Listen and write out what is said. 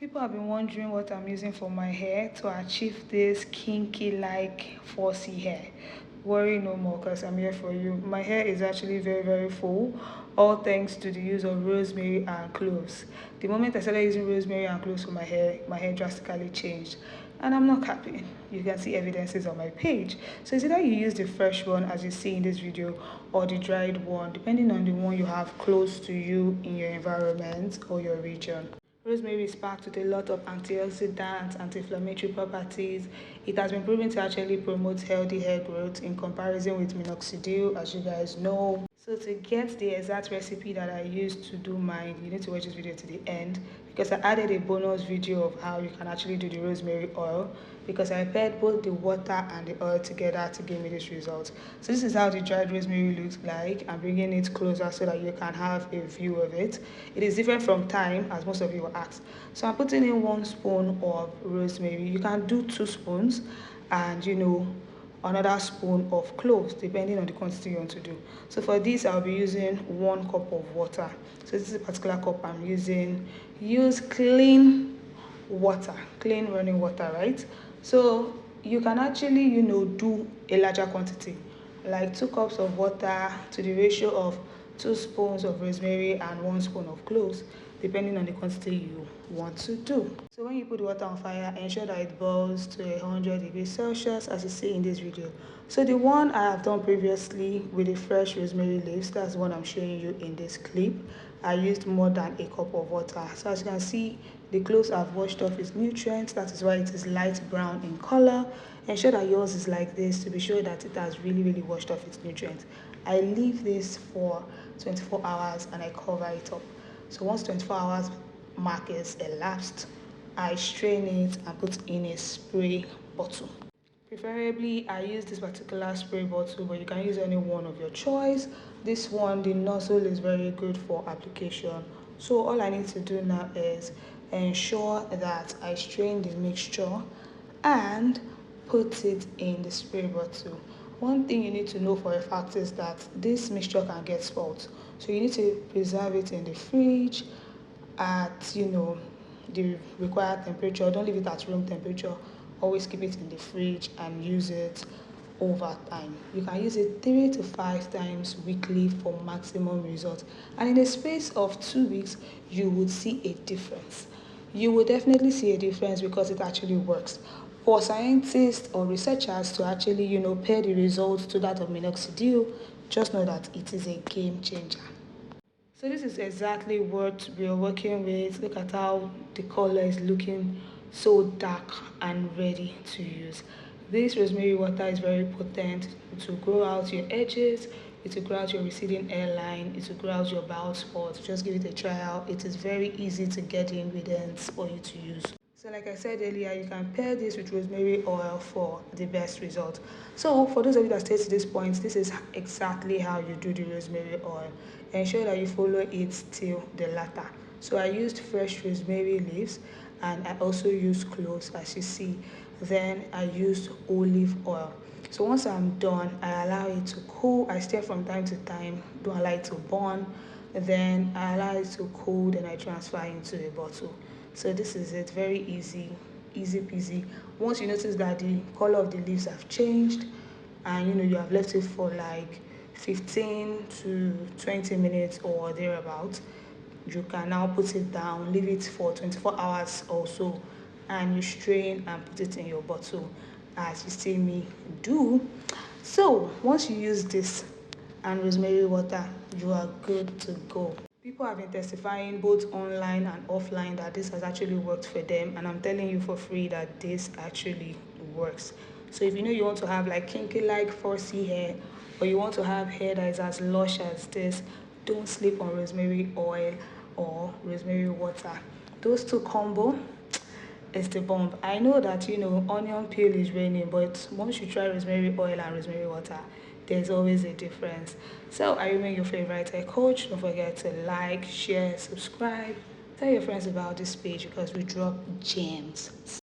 People have been wondering what I'm using for my hair to achieve this kinky like 4C hair. Worry no more because I'm here for you. My hair is actually very full, all thanks to the use of rosemary and cloves. The moment I started using rosemary and cloves for my hair drastically changed. And I'm not capping. You can see evidences on my page. So it's either you use the fresh one as you see in this video or the dried one, depending on the one you have close to you in your environment or your region. Rosemary is packed with a lot of antioxidants, anti-inflammatory properties. It has been proven to actually promote healthy hair growth in comparison with minoxidil, as you guys know. So to get the exact recipe that I used to do mine, you need to watch this video to the end because I added a bonus video of how you can actually do the rosemary oil because I paired both the water and the oil together to give me this result. So this is how the dried rosemary looks like. I'm bringing it closer so that you can have a view of it. It is different from thyme, as most of you will ask. So I'm putting in 1 spoon of rosemary. You can do 2 spoons and another spoon of cloves depending on the quantity you want to do. So for this I'll be using 1 cup of water. So this is a particular cup I'm using. Use clean water, clean running water, right? So you can actually do a larger quantity, like 2 cups of water to the ratio of 2 spoons of rosemary and 1 spoon of cloves, depending on the quantity you want to do. So when you put the water on fire, ensure that it boils to 100 degrees Celsius as you see in this video. So the one I have done previously with the fresh rosemary leaves, that's the one I'm showing you in this clip. I used more than a cup of water. So as you can see, the cloves have washed off its nutrients. That is why it is light brown in color. Ensure that yours is like this to be sure that it has really washed off its nutrients. I leave this for 24 hours and I cover it up. So once 24 hours mark is elapsed, I strain it and put in a spray bottle. Preferably, I use this particular spray bottle, but you can use any one of your choice. This one, the nozzle is very good for application. So all I need to do now is ensure that I strain the mixture and put it in the spray bottle. One thing you need to know for a fact is that this mixture can get spoiled. So you need to preserve it in the fridge at the required temperature. Don't leave it at room temperature. Always keep it in the fridge and use it over time. You can use it 3 to 5 times weekly for maximum results, and in the space of 2 weeks you would see a difference. You will definitely see a difference because it actually works. For scientists or researchers to actually pair the results to that of minoxidil, just know that it is a game changer. So this is exactly what we're working with. Look at how the color is looking so dark and ready to use. This rosemary water is very potent. It will grow out your edges, it will grow out your receding hairline, it will grow out your bald spots. Just give it a trial. It is very easy to get the ingredients for you to use. So like I said earlier, you can pair this with rosemary oil for the best result. So for those of you that stayed to this point, this is exactly how you do the rosemary oil. Ensure that you follow it till the latter. So I used fresh rosemary leaves and I also used cloves as you see. Then I used olive oil. So once I'm done, I allow it to cool. I stir from time to time, don't allow it to burn. Then I allow it to cool, then I transfer into a bottle. So this is it, very easy peasy. Once you notice that the color of the leaves have changed and you have left it for like 15 to 20 minutes or thereabout, you can now put it down, leave it for 24 hours or so, and you strain and put it in your bottle as you see me do. So once you use this and rosemary water, you are good to go. People have been testifying both online and offline that this has actually worked for them, and I'm telling you for free that this actually works. So if you want to have like kinky like 4C hair, or you want to have hair that is as lush as this, don't sleep on rosemary oil or rosemary water. Those two combo is the bomb. I know that onion peel is raining, but once you try rosemary oil and rosemary water, there's always a difference. So I remain your favorite hair coach. Don't forget to like, share, subscribe, tell your friends about this page because we drop gems.